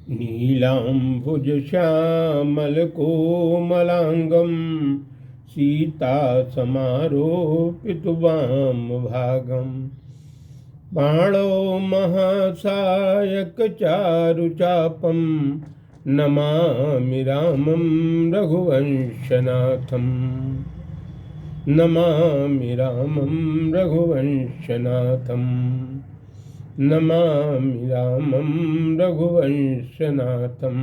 नीलाम्बुजश्यामलकोमलाङ्गं सीता समारोपितु वामभागं बाणो महासायकचारुचापं नमामि रामं रघुवंशनाथं नमामि रामं रघुवंशनाथं नमामि रामं रघुवंशनाथं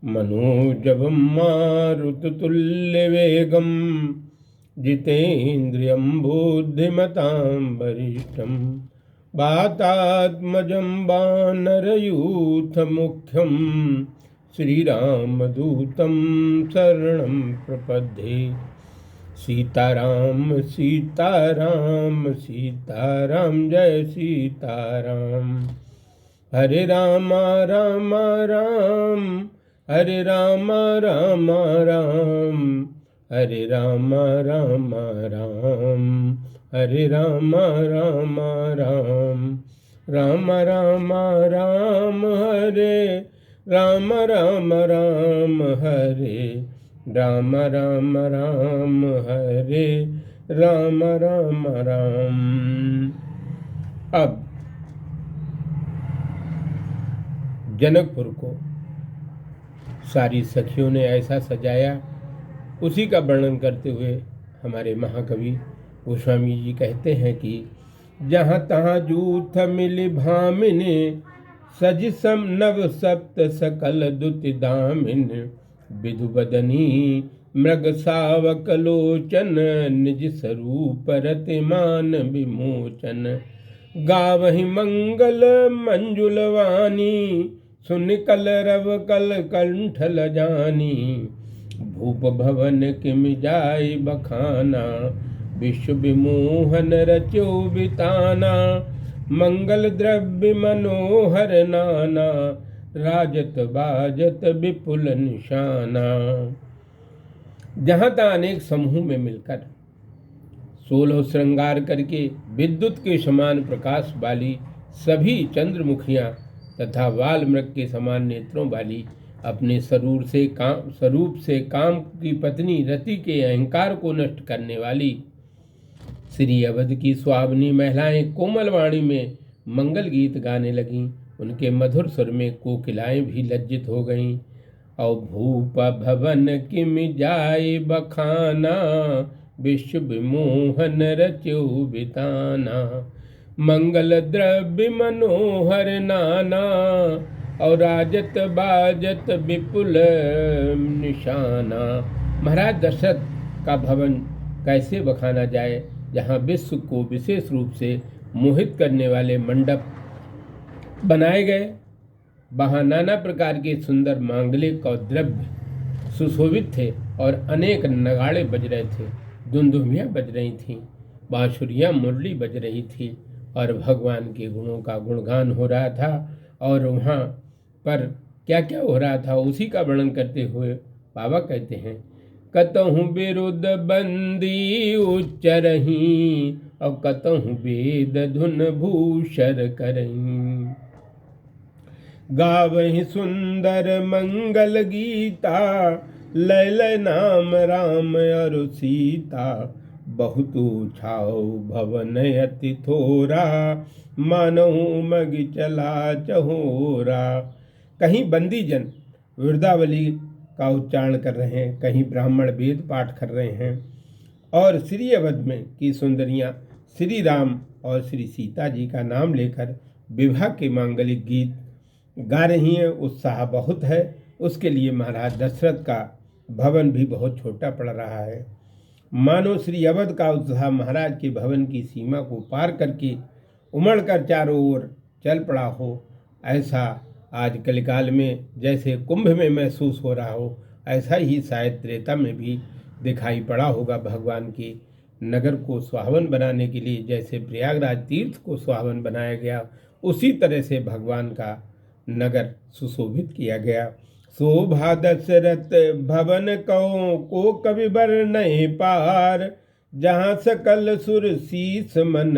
मनोजवं मारुततुल्यवेगं जितेन्द्रियं बुद्धिमतां वरिष्ठं वातात्मजं वानरयूथमुख्यं श्रीरामदूतं शरणं प्रपद्ये। सीताराम सीताराम सीताराम जय सीताराम। हरे राम राम राम हरे राम राम राम हरे राम राम राम हरे राम राम राम राम राम राम हरे राम राम राम हरे राम राम राम हरे राम राम राम। अब जनकपुर को सारी सखियों ने ऐसा सजाया, उसी का वर्णन करते हुए हमारे महाकवि गोस्वामी जी कहते हैं कि जहाँ तहाँ जूथ मिली भामिनी सज सम नव सप्त सकल दुति दामिन विधु बदनी मृग सावक लोचन निज स्वरूप रतिमान विमोचन गावहि मंगल मंजुलवानी सुन कल रव कल कंठ लजानी भूप भवन किम जाय बखाना विश्व विमोहन रचो बिताना मंगल द्रव्य मनोहर नाना राजत बाजत विपुल निशाना। जहाँ तहाँ अनेक समूह में मिलकर 16 श्रृंगार करके विद्युत के समान प्रकाश वाली सभी चंद्रमुखियाँ तथा वाल मृग के समान नेत्रों वाली अपने स्वरूप से काम की पत्नी रति के अहंकार को नष्ट करने वाली श्री अवध की सुहावनी महिलाएं कोमल वाणी में मंगल गीत गाने लगीं। उनके मधुर स्वर में कोकिलाएं भी लज्जित हो गईं। और भूप भवन किम जाय बखाना विश्व विमोहन रचो बिताना मंगल द्रव्य मनोहर नाना और राजत बाजत विपुल निशाना। महाराज दशरथ का भवन कैसे बखाना जाए, जहाँ विश्व को विशेष रूप से मोहित करने वाले मंडप बनाए गए, वहाँ नाना प्रकार के सुंदर मांगलिक और द्रव्य सुशोभित थे और अनेक नगाड़े बज रहे थे, दुंदुभियाँ बज रही थीं, बांसुरियाँ मुरली बज रही थी और भगवान के गुणों का गुणगान हो रहा था। और वहाँ पर क्या क्या हो रहा था उसी का वर्णन करते हुए बाबा कहते हैं, कतहु विरुद्ध बंदी उच्चरही और कतहु वेद धुन भूषर करही गावहि सुंदर मंगल गीता लय लय नाम राम अरु सीता बहुत छाओ भवन अति थोरा मानहु मग चला चहोरा। कहीं बंदी जन वृद्धावली का उच्चारण कर रहे हैं, कहीं ब्राह्मण वेद पाठ कर रहे हैं और श्री अवध में की सुंदरियां श्री राम और श्री सीता जी का नाम लेकर विवाह के मांगलिक गीत गा रही हैं। उत्साह बहुत है, उसके लिए महाराज दशरथ का भवन भी बहुत छोटा पड़ रहा है। मानो श्री अवध का उत्साह महाराज के भवन की सीमा को पार करके उमड़कर चारों ओर चल पड़ा हो, ऐसा आज कलिकाल में जैसे कुंभ में महसूस हो रहा हो, ऐसा ही शायद त्रेता में भी दिखाई पड़ा होगा। भगवान के नगर को सुहावन बनाने के लिए जैसे प्रयागराज तीर्थ को सुहावन बनाया गया, उसी तरह से भगवान का नगर सुशोभित किया गया। शोभा दशरथ भवन को कवि बर नहीं पार, जहाँ सकल सुर शीस मन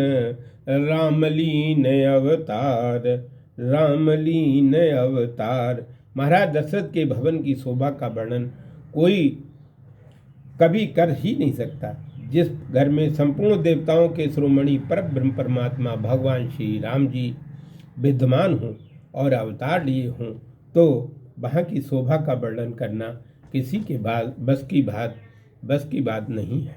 रामलीन अवतार। रामलीन अवतार। महाराज दशरथ के भवन की शोभा का वर्णन कोई कभी कर ही नहीं सकता। जिस घर में संपूर्ण देवताओं के शिरोमणि परब्रह्म परमात्मा भगवान श्री राम जी विद्यमान हों और अवतार लिए हों, तो वहाँ की शोभा का वर्णन करना किसी के बस की बात नहीं है।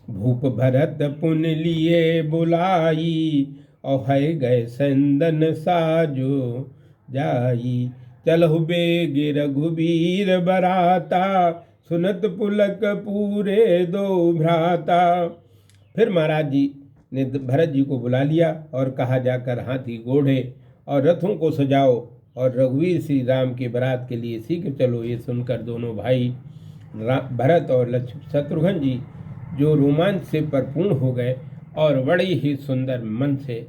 भूप भरत पुन लिए बुलाई, और है गए संदन साजो जाई। चलहु बेग रघुबीर बराता, सुनत पुलक पूरे दो भ्राता। फिर महाराज जी ने भरत जी को बुला लिया और कहा, जाकर हाथी घोड़े और रथों को सजाओ और रघुवीर श्री राम के बारात के लिए शीघ्र चलो। ये सुनकर दोनों भाई भरत और शत्रुघ्न जी जो रोमांच से परिपूर्ण हो गए और बड़े ही सुंदर मन से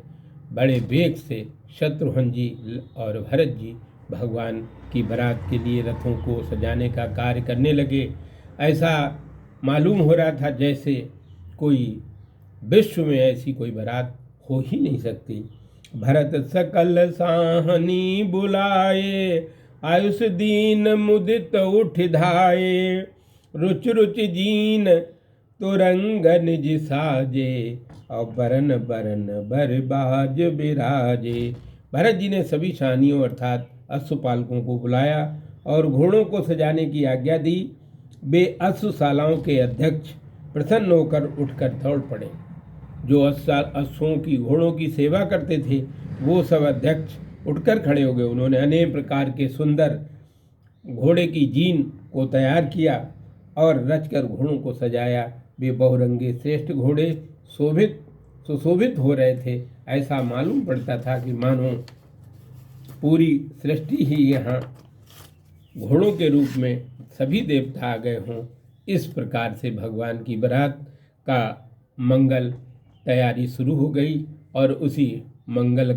बड़े वेग से शत्रुघ्न जी और भरत जी भगवान की बारात के लिए रथों को सजाने का कार्य करने लगे। ऐसा मालूम हो रहा था जैसे कोई विश्व में ऐसी कोई बारात हो ही नहीं सकती। भरत सकल साहनी बुलाए, आयुष दीन मुदित उठ धाये। रुच रुच जीन तुरंग निज साजे, और बरन बरन बरबाज बिराजे। भरत जी ने सभी साहनियों अर्थात अश्वपालकों को बुलाया और घोड़ों को सजाने की आज्ञा दी। वे अश्वशालाओं के अध्यक्ष प्रसन्न होकर उठकर दौड़ पड़े। जो अश्वों की घोड़ों की सेवा करते थे वो सब अध्यक्ष उठकर खड़े हो गए। उन्होंने अनेक प्रकार के सुंदर घोड़े की जीन को तैयार किया और रचकर घोड़ों को सजाया। वे बहुरंगे श्रेष्ठ घोड़े सुशोभित हो रहे थे। ऐसा मालूम पड़ता था कि मानो पूरी सृष्टि ही यहाँ घोड़ों के रूप में सभी देवता आ गए हों। इस प्रकार से भगवान की बारात का मंगल तैयारी शुरू हो गई और उसी मंगल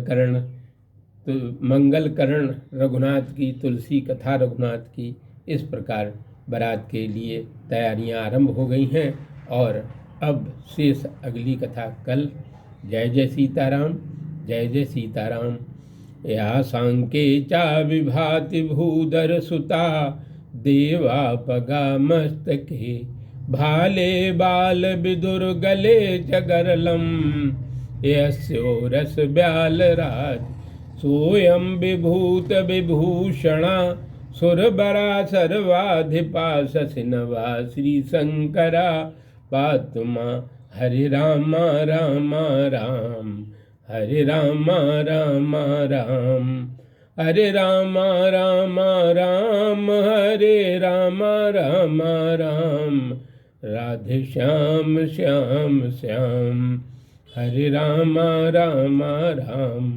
करण रघुनाथ की तुलसी कथा रघुनाथ की इस प्रकार बारात के लिए तैयारियां आरंभ हो गई हैं। और अब शेष अगली कथा कल। जय जय सीताराम, जय जय सीताराम। या सांके चा विभाति भूधर सुता, देवा पगा मस्तके। भाले बाल विदुर गले जगरलम, यस्यो रस ब्याल राज। सोयम विभूत विभूषणा, सुरबरा सर्वाधिपा। शशिनवा श्री शंकरा, पातुमा हरे राम राम राम, हरे राम राम राम, हरे राम राम राम, हरे राम राम राम। राधे श्याम श्याम श्याम, हरे राम राम राम।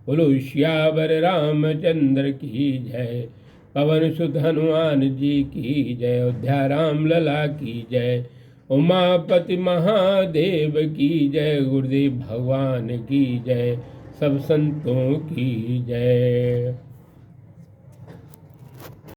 बोलो श्यावर रामचंद्र की जय। पवन सुत हनुमान जी की जय। अयोध्या राम लला की जय। उमापति महादेव की जय। गुरुदेव भगवान की जय। सब संतों की जय।